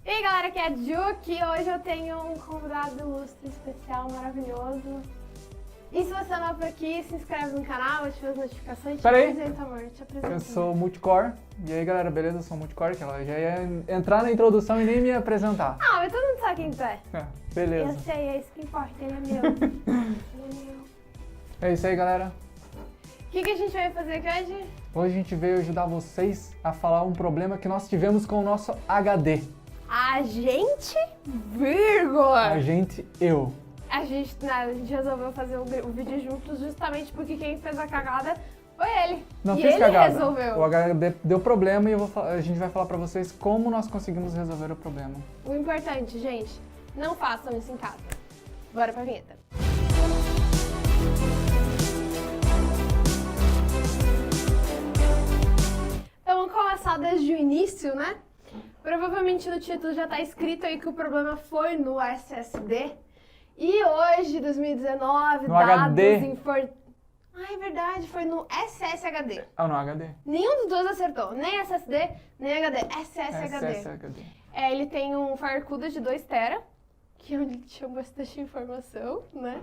E aí galera, aqui é a Ju, que hoje eu tenho um convidado ilustre, especial, maravilhoso. E se você não é por aqui, se inscreve no canal, ativa as notificações. Te apresenta, amor, te apresenta. Eu sou Multicore. E aí galera, beleza? Eu sou Multicore, que ela já ia entrar na introdução e nem me apresentar. Ah, mas todo mundo sabe quem tu é. Beleza. Eu sei, é isso que importa, ele é meu. Ele é meu. É isso aí, galera. O que a gente vai fazer aqui hoje? Hoje a gente veio ajudar vocês a falar um problema que nós tivemos com o nosso HD. A gente, vírgula. A gente. A gente resolveu fazer o vídeo juntos justamente porque quem fez a cagada foi ele. Não e fiz ele cagada. resolveu. O HD deu problema e a gente vai falar pra vocês como nós conseguimos resolver o problema. O importante, gente, não façam isso em casa. Bora pra vinheta. Então vamos começar desde o início, né? Provavelmente no título já tá escrito aí que o problema foi no SSD. E hoje, 2019, no dados HD. Ah, é verdade, foi no SSHD. Ah, no HD. Nenhum dos dois acertou, nem SSD, nem HD, SSHD. SSHD. Ele tem um FireCuda de 2 TB, que é onde tinha bastante informação, né?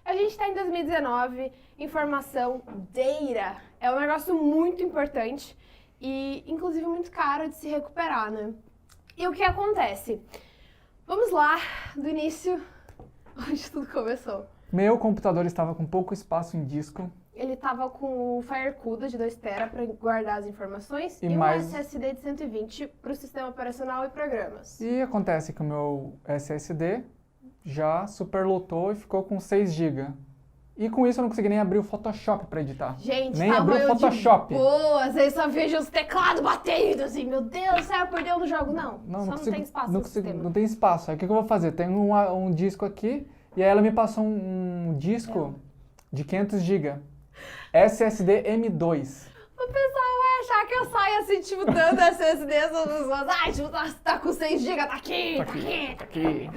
A gente tá em 2019, informação, data, é um negócio muito importante e, inclusive, muito caro de se recuperar, né? E o que acontece? Vamos lá, do início, onde tudo começou. Meu computador estava com pouco espaço em disco. Ele tava com o FireCuda de 2 TB para guardar as informações e mais... um SSD de 120 para o sistema operacional e programas. E acontece que o meu SSD já superlotou e ficou com 6 GB. E com isso eu não consegui nem abrir o Photoshop para editar. Gente, nem tava abrir o eu Photoshop. de boas, aí só vejo os teclados batendo assim, meu Deus do céu, perdeu no jogo. Não, só não tem espaço no sistema. Não tem espaço. Aí o que eu vou fazer? Tem um disco aqui e aí ela me passou um disco de 500 GB. SSD M2. O pessoal vai achar que eu saio assim, tipo, dando SSD às pessoas. Ai, tipo, tá com 6 GB, tá aqui, tá aqui.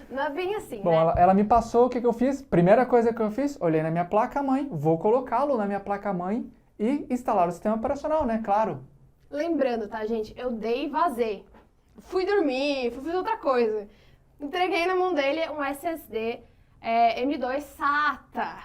Não é bem assim, Bom, né? ela me passou, o que eu fiz? Primeira coisa que eu fiz, olhei na minha placa-mãe, vou colocá-lo na minha placa-mãe e instalar o sistema operacional, né? Claro. Lembrando, tá, gente? Eu dei e vazei. Fui dormir, fui fazer outra coisa. Entreguei na mão dele um SSD M2 SATA.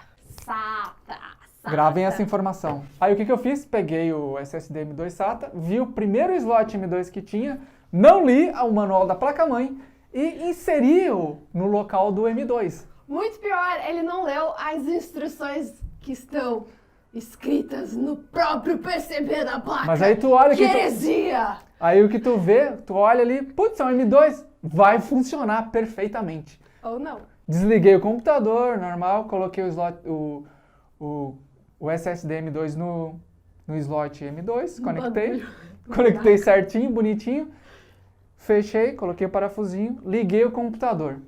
Gravem essa informação. Aí o que eu fiz? Peguei o SSD M2 SATA, vi o primeiro slot M2 que tinha, não li o manual da placa-mãe e inseri-o no local do M2. Muito pior, ele não leu as instruções que estão escritas no próprio PCB da placa. Mas aí tu olha que heresia! Aí o que tu vê, tu olha ali, putz, é um M2, vai funcionar perfeitamente. Ou não. Desliguei o computador, normal, coloquei o slot, o SSD M2 no slot M2, conectei certinho, bonitinho, fechei, coloquei o parafusinho, liguei o computador.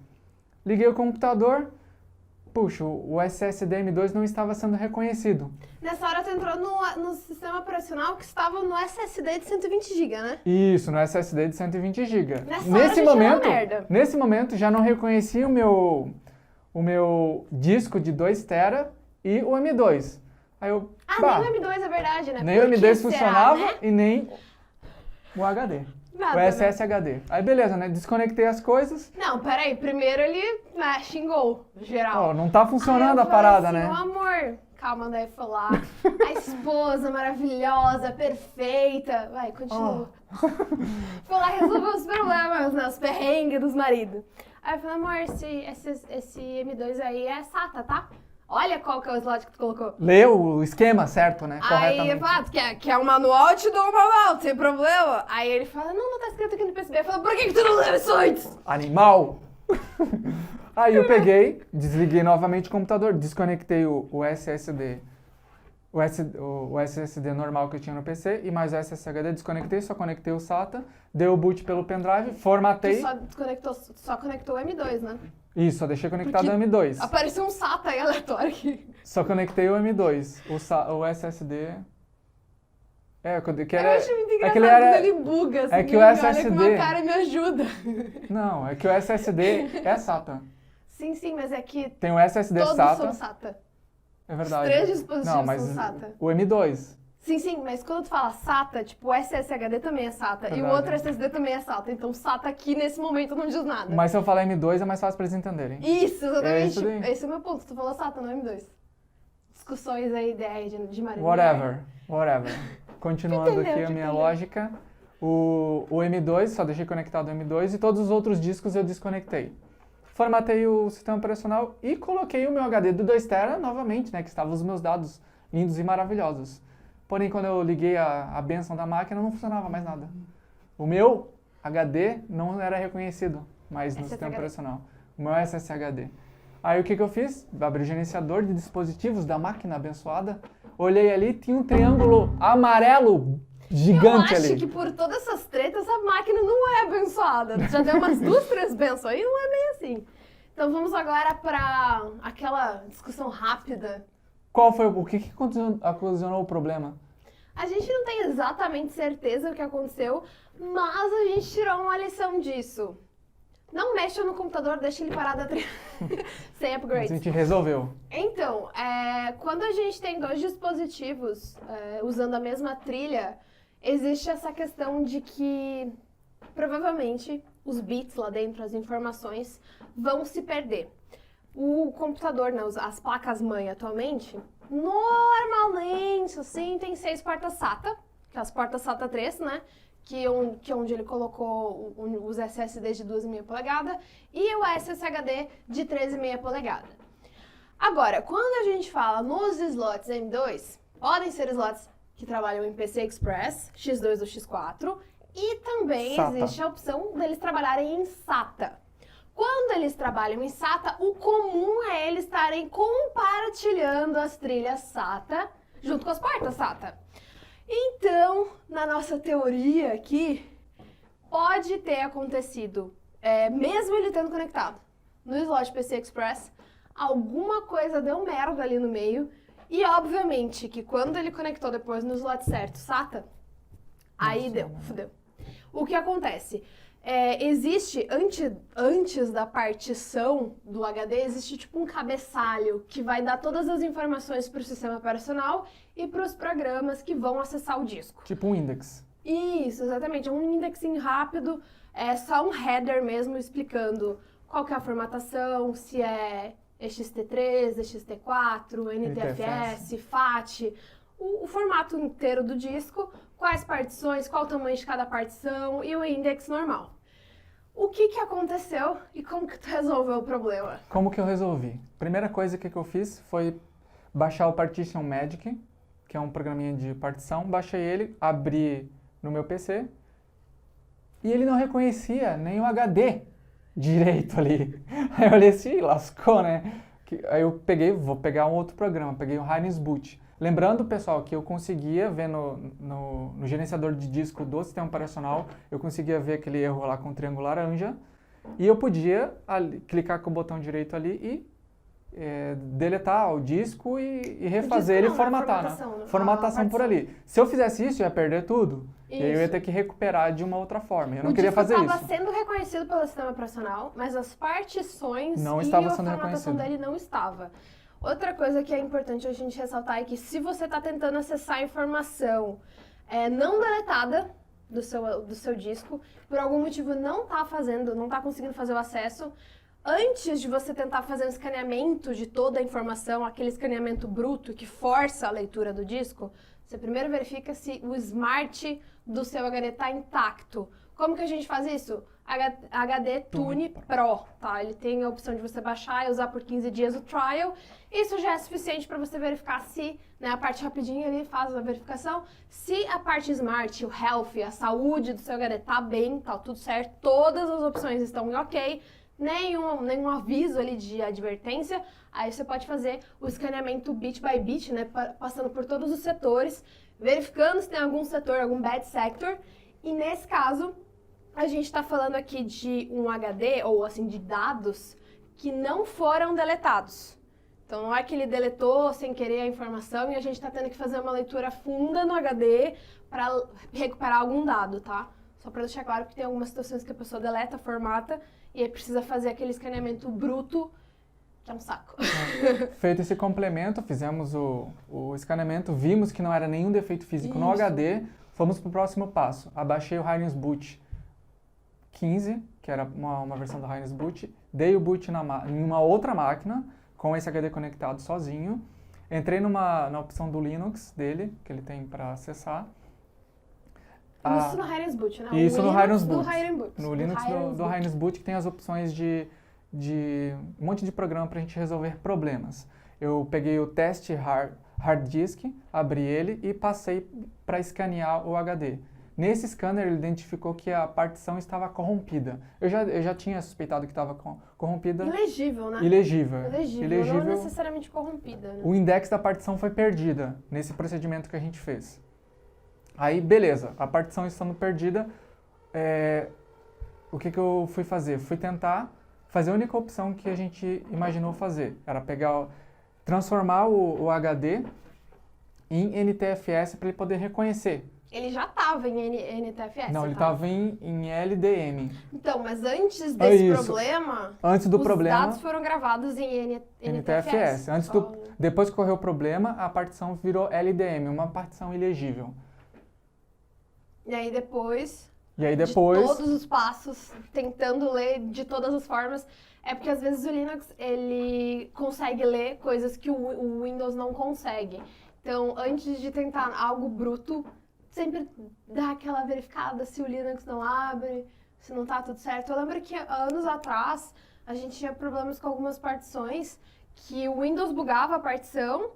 Puxa, o SSD M2 não estava sendo reconhecido. Nessa hora tu entrou no sistema operacional que estava no SSD de 120 GB, né? Isso, no SSD de 120 GB. Nesse momento já não reconhecia o meu disco de 2 TB e o M2. Aí eu, nem o M2 é verdade, né? Nem o M2 funcionava, né? e nem o HD. Nada, o SSHD. Aí beleza, né? Desconectei as coisas. Não, peraí. Primeiro ele xingou, geral. Ó, não tá funcionando a parada, assim, né? Meu amor, calma, daí falar. A esposa maravilhosa, perfeita. Vai, continua. Foi lá resolver os problemas, né? Os perrengues dos maridos. Aí eu falei, amor, esse M2 aí é SATA, tá? Olha qual que é o slot que tu colocou. Leu o esquema certo, né? Aí eu falo, quer um manual? Eu te dou um manual, sem problema. Aí ele fala, não tá escrito aqui no PCB. Eu falo, por que tu não leu isso antes? Animal! Aí eu peguei, desliguei novamente o computador, desconectei o SSD. O SSD normal que eu tinha no PC e mais o SSHD, desconectei, só conectei o SATA, dei o boot pelo pendrive, formatei. Tu só conectou o M2, né? Isso, só deixei conectado o M2. Apareceu um SATA aí aleatório aqui. Só conectei o M2. O SSD... Eu acho muito engraçado quando ele buga, assim, que o olha SSD... com uma cara e me ajuda. Não, é que o SSD é SATA. Sim, mas é que tem o SSD todos SATA. são SATA. É verdade. Os 3 dispositivos não, mas são SATA. O M2. Sim, mas quando tu fala SATA, tipo, o SSHD também é SATA e o Verdade. outro SSD também é SATA. Então, SATA aqui nesse momento não diz nada. Mas se eu falar M2 é mais fácil pra eles entenderem. Isso, exatamente. isso daí. Esse é o meu ponto. Tu falou SATA, não M2. Discussões aí de Maria. Whatever. Continuando Entendeu, aqui a minha lógica, o M2, só deixei conectado o M2 e todos os outros discos eu desconectei. Formatei o sistema operacional e coloquei o meu HD do 2TB novamente, né, que estavam os meus dados lindos e maravilhosos. Porém, quando eu liguei a bênção da máquina, não funcionava mais nada. O meu HD não era reconhecido mais no sistema operacional. O meu SSHD. Aí o que eu fiz? Abri o gerenciador de dispositivos da máquina abençoada, olhei ali, tinha um triângulo amarelo gigante ali. Eu acho que por todas essas tretas, a máquina não é abençoada. Já deu umas 2, 3 bênçãos aí, não é bem assim. Então vamos agora para aquela discussão rápida. Qual foi o que ocasionou o problema? A gente não tem exatamente certeza do que aconteceu, mas a gente tirou uma lição disso. Não mexa no computador, deixa ele parado sem upgrades. A gente resolveu. Então, quando a gente tem 2 dispositivos usando a mesma trilha, existe essa questão de que provavelmente os bits lá dentro, as informações, vão se perder. O computador, né, as placas-mãe atualmente, normalmente, assim, tem 6 portas SATA, que é as portas SATA 3, né? Que é onde ele colocou os SSDs de 2,5 polegadas e o SSHD de 13,5 polegadas. Agora, quando a gente fala nos slots M2, podem ser slots que trabalham em PCI Express, X2 ou X4, e também SATA. Existe a opção deles trabalharem em SATA. Quando eles trabalham em SATA, o comum é eles estarem compartilhando as trilhas SATA junto com as portas SATA. Então, na nossa teoria aqui, pode ter acontecido, mesmo ele tendo conectado no slot PCI Express, alguma coisa deu merda ali no meio, e obviamente que quando ele conectou depois no slot certo, SATA, aí fudeu. O que acontece? Existe, antes da partição do HD, existe tipo um cabeçalho que vai dar todas as informações para o sistema operacional e para os programas que vão acessar o disco. Tipo um index. Isso, exatamente. É um indexing rápido, é só um header mesmo explicando qual que é a formatação, se é ext3, ext4, NTFS, FAT, o formato inteiro do disco, quais partições, qual o tamanho de cada partição e o index normal. O que aconteceu e como que tu resolveu o problema? Como que eu resolvi? Primeira coisa que eu fiz foi baixar o Partition Magic, que é um programinha de partição. Baixei ele, abri no meu PC e ele não reconhecia nem o HD direito ali. Aí eu olhei assim, lascou, né? Aí eu vou pegar um outro programa, peguei o Hines Boot. Lembrando, pessoal, que eu conseguia ver no gerenciador de disco do sistema operacional, eu conseguia ver aquele erro lá com o triângulo laranja, e eu podia clicar com o botão direito ali e deletar o disco e refazer ele e formatar, né? Formatação por ali. Se eu fizesse isso, eu ia perder tudo. E aí eu ia ter que recuperar de uma outra forma. Eu não queria fazer isso. O disco estava sendo reconhecido pelo sistema operacional, mas as partições não e estava a sendo formatação dele não estava. Outra coisa que é importante a gente ressaltar é que se você está tentando acessar a informação não deletada do seu disco, por algum motivo não está conseguindo fazer o acesso, antes de você tentar fazer um escaneamento de toda a informação, aquele escaneamento bruto que força a leitura do disco, você primeiro verifica se o smart do seu HD está intacto. Como que a gente faz isso? HD Tune Pro, tá? Ele tem a opção de você baixar e usar por 15 dias o trial. Isso já é suficiente para você verificar se, né, a parte rapidinha ali faz a verificação, se a parte Smart, o Health, a saúde do seu HD tá bem, tá tudo certo, todas as opções estão em ok, nenhum aviso ali de advertência, aí você pode fazer o escaneamento bit by bit, né, passando por todos os setores, verificando se tem algum setor, algum bad sector, e nesse caso, a gente está falando aqui de um HD, ou assim, de dados que não foram deletados. Então, não é que ele deletou sem querer a informação e a gente está tendo que fazer uma leitura funda no HD para recuperar algum dado, tá? Só para deixar claro que tem algumas situações que a pessoa deleta, formata e aí precisa fazer aquele escaneamento bruto que é um saco. Feito esse complemento, fizemos o escaneamento, vimos que não era nenhum defeito físico no Isso. HD, fomos para o próximo passo. Abaixei o Linux Boot 15, que era uma versão do Linux Boot, dei o boot em uma outra máquina, com esse HD conectado sozinho, entrei na opção do Linux dele, que ele tem para acessar. Isso no Linux Boot, né? Isso no Linux do Boot. Linux Boot. No Linux do Linux Boot, que tem as opções de um monte de programa para a gente resolver problemas. Eu peguei o teste hard disk, abri ele e passei para escanear o HD. Nesse scanner ele identificou que a partição estava corrompida. Eu já tinha suspeitado que estava corrompida. Ilegível, né? Ilegível. Não necessariamente corrompida, né? O index da partição foi perdida nesse procedimento que a gente fez. Aí, beleza, a partição estando perdida, o que eu fui fazer? Fui tentar fazer a única opção que a gente imaginou fazer. Era transformar o HD em NTFS para ele poder reconhecer. Ele já estava em NTFS. Não, ele estava em LDM. Então, mas antes desse problema, antes do os dados foram gravados em NTFS. Depois que ocorreu o problema, a partição virou LDM, uma partição ilegível. E aí depois, de de todos os passos, tentando ler de todas as formas, é porque às vezes o Linux ele consegue ler coisas que o Windows não consegue. Então, antes de tentar algo bruto, sempre dá aquela verificada se o Linux não abre, se não tá tudo certo. Eu lembro que anos atrás a gente tinha problemas com algumas partições que o Windows bugava a partição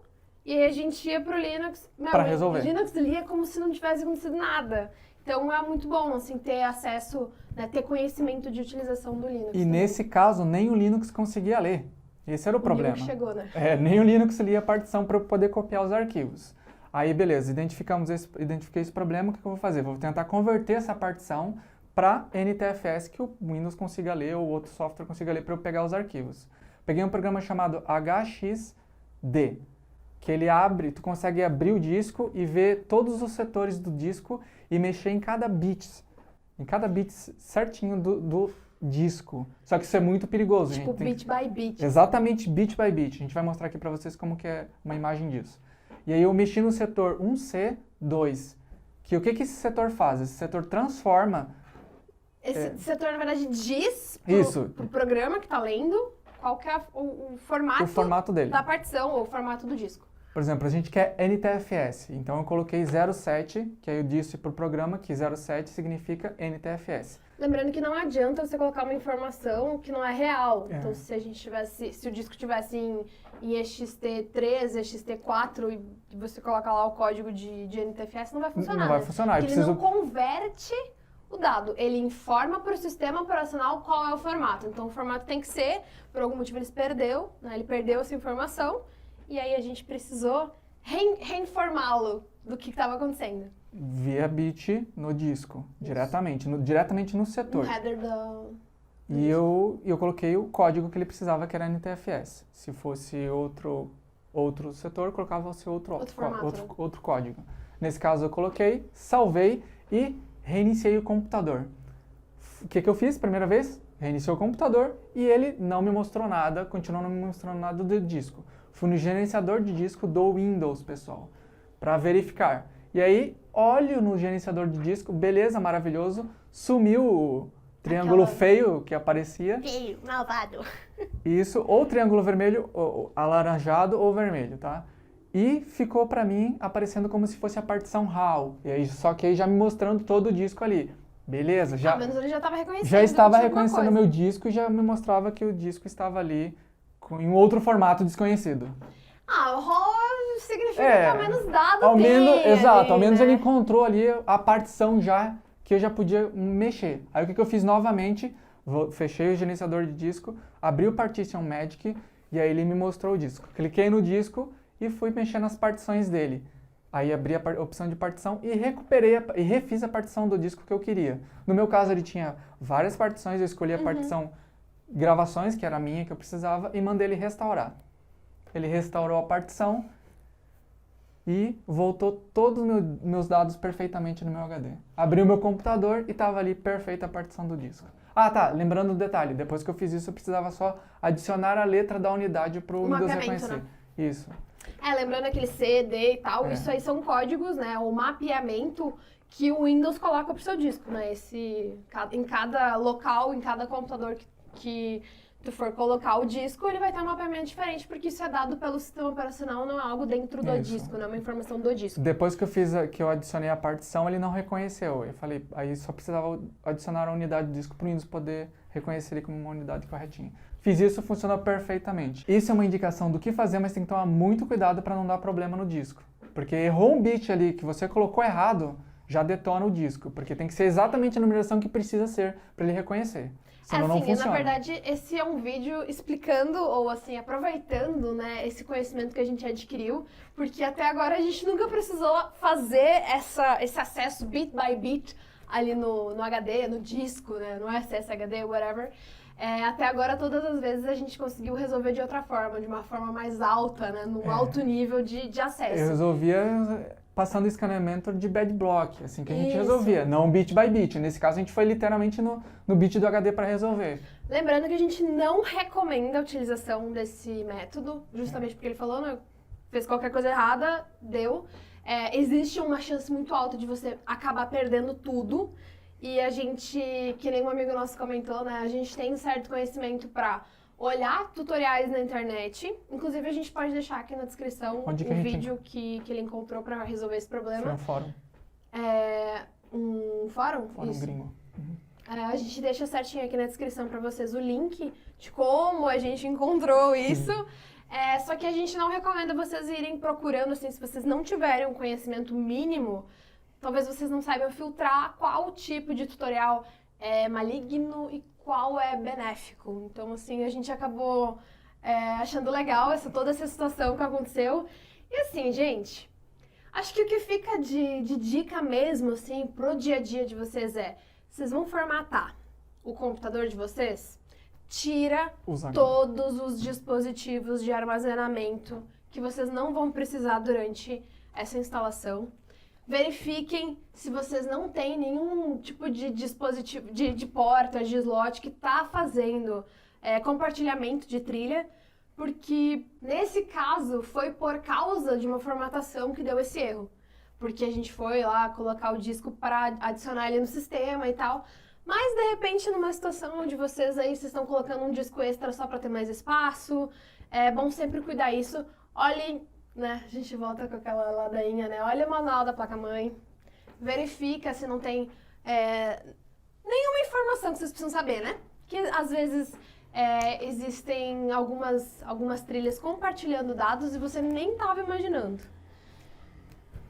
e aí a gente ia pro Linux, para resolver. O Linux lia como se não tivesse acontecido nada. Então é muito bom assim ter acesso, né, ter conhecimento de utilização do Linux. E também. nesse caso nem o Linux conseguia ler. Esse era o problema. Linux chegou, né? Nem o Linux lia a partição para eu poder copiar os arquivos. Aí, beleza, identifiquei esse problema, o que eu vou fazer? Vou tentar converter essa partição para NTFS que o Windows consiga ler ou outro software consiga ler para eu pegar os arquivos. Peguei um programa chamado HXD, que ele tu consegue abrir o disco e ver todos os setores do disco e mexer em cada bit certinho do disco. Só que isso é muito perigoso. Tipo bit by bit. Exatamente, bit by bit. A gente vai mostrar aqui para vocês como que é uma imagem disso. E aí eu mexi no setor 1C, 2. O que esse setor faz? Esse setor transforma... Esse setor, na verdade, diz pro programa que está lendo qual que é o formato dele. Da partição ou o formato do disco. Por exemplo, a gente quer NTFS. Então eu coloquei 07, que aí eu disse pro programa que 07 significa NTFS. Lembrando que não adianta você colocar uma informação que não é real. Então, se o disco tivesse em ext3, ext4 e você colocar lá o código de NTFS, não vai funcionar. Não vai funcionar. Porque ele não converte o dado. Ele informa para o sistema operacional qual é o formato. Então, o formato tem que ser, por algum motivo ele perdeu, né? Ele perdeu essa informação e aí a gente precisou reinformá-lo do que estava acontecendo. Via bit no disco, diretamente no setor. No header E eu coloquei o código que ele precisava, que era NTFS. Se fosse outro setor, colocava-se outro código. Nesse caso eu coloquei, salvei e reiniciei o computador. O que eu fiz? Primeira vez, reiniciei o computador e ele não me mostrou nada, continuou não me mostrando nada do disco. Fui no gerenciador de disco do Windows, pessoal, para verificar. E aí, olho no gerenciador de disco, beleza, maravilhoso, sumiu o triângulo feio que aparecia. Feio, malvado. Isso, ou triângulo vermelho, ou alaranjado ou vermelho, tá? E ficou pra mim aparecendo como se fosse a partição RAW. E aí, só que aí já me mostrando todo o disco ali. Beleza, já. Pelo menos ele já estava reconhecendo. Já estava reconhecendo o meu disco e já me mostrava que o disco estava ali em um outro formato desconhecido. O RAW significa que ao menos dado Exato, ao menos né? ele encontrou ali a partição já que eu já podia mexer. Aí o que eu fiz novamente, fechei o gerenciador de disco, abri o Partition Magic e aí ele me mostrou o disco. Cliquei no disco e fui mexer nas partições dele. Aí abri a opção de partição e recuperei e refiz a partição do disco que eu queria. No meu caso ele tinha várias partições, eu escolhi a partição gravações, que era a minha que eu precisava, e mandei ele restaurar. Ele restaurou a partição e voltou todos os meus dados perfeitamente no meu HD. Abri o meu computador e estava ali perfeita a partição do disco. Ah, tá, lembrando do detalhe, depois que eu fiz isso eu precisava só adicionar a letra da unidade pro Windows mapeamento, reconhecer. né? Isso. Lembrando aquele C, D e tal, É. isso aí são códigos, né? O mapeamento que o Windows coloca pro seu disco, né? Em cada local, em cada computador que tu for colocar o disco, ele vai ter um mapeamento diferente, porque isso é dado pelo sistema operacional, não é algo dentro do Isso. disco, não é uma informação do disco. Depois que que eu adicionei a partição, ele não reconheceu. Eu falei, aí só precisava adicionar a unidade do disco para o Windows poder reconhecer ele como uma unidade corretinha. Fiz isso, funcionou perfeitamente. Isso é uma indicação do que fazer, mas tem que tomar muito cuidado para não dar problema no disco. Porque errou um bit ali que você colocou errado, já detona o disco. Porque tem que ser exatamente a numeração que precisa ser para ele reconhecer. Senão não funciona. Na verdade, esse é um vídeo explicando, ou assim, aproveitando, né, esse conhecimento que a gente adquiriu, porque até agora a gente nunca precisou fazer esse acesso bit by bit ali no HD, no disco, né, no SSHD, whatever. Até agora, todas as vezes, a gente conseguiu resolver de outra forma, de uma forma mais alta, né, num alto nível de acesso. Eu resolvia passando o escaneamento de bad block, assim que a gente Isso. resolvia, não bit by bit. Nesse caso, a gente foi literalmente no bit do HD para resolver. Lembrando que a gente não recomenda a utilização desse método, justamente porque ele falou, né, fez qualquer coisa errada, deu. Existe uma chance muito alta de você acabar perdendo tudo. E a gente, que nem um amigo nosso comentou, né, a gente tem um certo conhecimento para olhar tutoriais na internet. Inclusive, a gente pode deixar aqui na descrição o vídeo que ele encontrou para resolver esse problema. Foi um fórum. Um fórum? Fórum Isso. gringo. A gente deixa certinho aqui na descrição para vocês o link de como a gente encontrou isso. Só que a gente não recomenda vocês irem procurando, assim, se vocês não tiverem um conhecimento mínimo, talvez vocês não saibam filtrar qual tipo de tutorial é maligno e qual é benéfico. Então, assim, a gente acabou achando legal toda essa situação que aconteceu. E assim, gente, acho que o que fica de dica mesmo, assim, pro dia a dia de vocês vocês vão formatar o computador de vocês, tira todos os dispositivos de armazenamento que vocês não vão precisar durante essa instalação. Verifiquem se vocês não têm nenhum tipo de dispositivo, de porta, de slot que está fazendo compartilhamento de trilha, porque nesse caso foi por causa de uma formatação que deu esse erro. Porque a gente foi lá colocar o disco para adicionar ele no sistema e tal. Mas, de repente, numa situação onde vocês estão colocando um disco extra só para ter mais espaço, é bom sempre cuidar isso. Olhem, né, a gente volta com aquela ladainha, né? Olha o manual da placa-mãe, verifica se não tem nenhuma informação que vocês precisam saber, né? Que, às vezes, existem algumas trilhas compartilhando dados e você nem estava imaginando.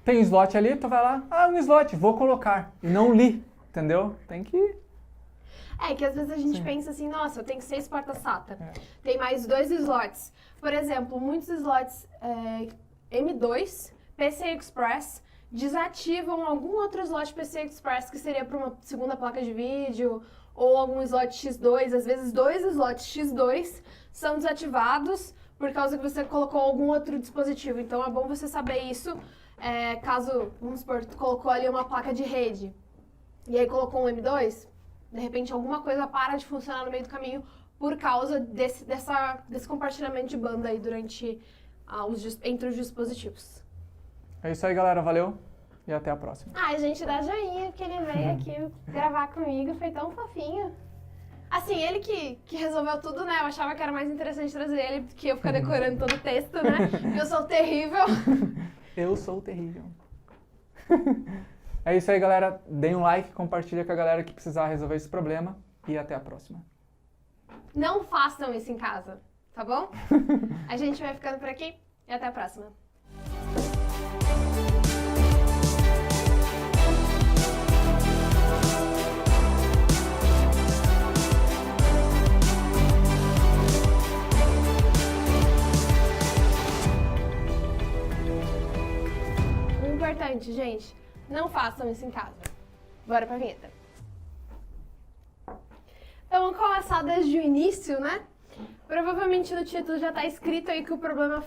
Tem slot ali, tu vai lá, um slot, vou colocar. E não li, entendeu? Tem que... Que às vezes a gente pensa assim, nossa, eu tenho 6 portas SATA, tem mais 2 slots. Por exemplo, muitos slots M2, PCI Express, desativam algum outro slot PCI Express que seria para uma segunda placa de vídeo, ou algum slot X2, às vezes 2 slots X2 são desativados por causa que você colocou algum outro dispositivo. Então é bom você saber isso. Caso, vamos supor, tu colocou ali uma placa de rede e aí colocou um M2, de repente alguma coisa para de funcionar no meio do caminho por causa desse compartilhamento de banda aí entre os dispositivos. É isso aí, galera. Valeu e até a próxima. Gente, dá joinha que ele veio aqui gravar comigo, foi tão fofinho. Assim, ele que resolveu tudo, né? Eu achava que era mais interessante trazer ele do que eu ficar decorando todo o texto, né? Eu sou terrível. Eu sou terrível. É isso aí, galera. Deem um like, compartilha com a galera que precisar resolver esse problema e até a próxima. Não façam isso em casa, tá bom? A gente vai ficando por aqui e até a próxima. Importante, gente, não façam isso em casa. Bora pra vinheta. Então vamos começar desde o início, né? Provavelmente no título já tá escrito aí que o problema